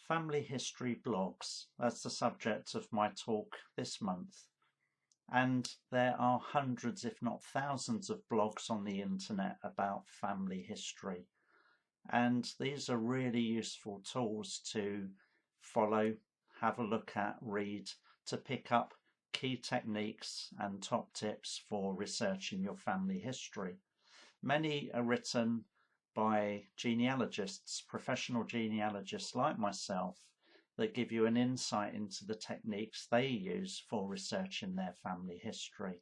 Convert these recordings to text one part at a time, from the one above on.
Family history blogs. That's the subject of my talk this month. And there are hundreds, if not thousands, of blogs on the internet about family history. And these are really useful tools to follow, have a look at, read, to pick up key techniques and top tips for researching your family history. Many are written by genealogists, professional genealogists like myself, that give you an insight into the techniques they use for researching their family history.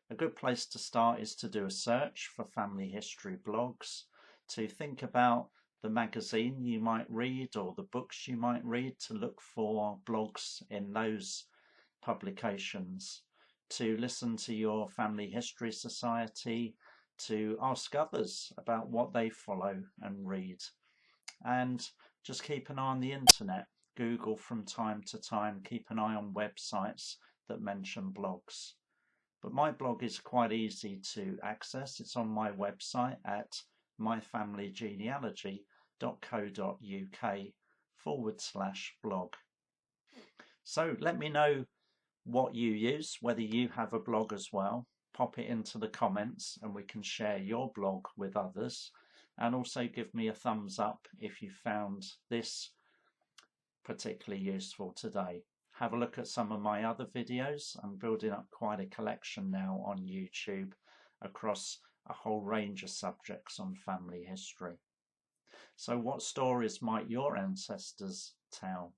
A good place to start is to do a search for family history blogs, to think about the magazine you might read or the books you might read, to look for blogs in those publications, to listen to your family history society, to ask others about what they follow and read, and just keep an eye on the internet. Google from time to time, keep an eye on websites that mention blogs. But my blog is quite easy to access. It's on my website at myfamilygenealogy.co.uk/blog. So let me know what you use, whether you have a blog as well. Pop it into the comments and we can share your blog with others. And also give me a thumbs up if you found this particularly useful today. Have a look at some of my other videos. I'm building up quite a collection now on YouTube across a whole range of subjects on family history. So what stories might your ancestors tell?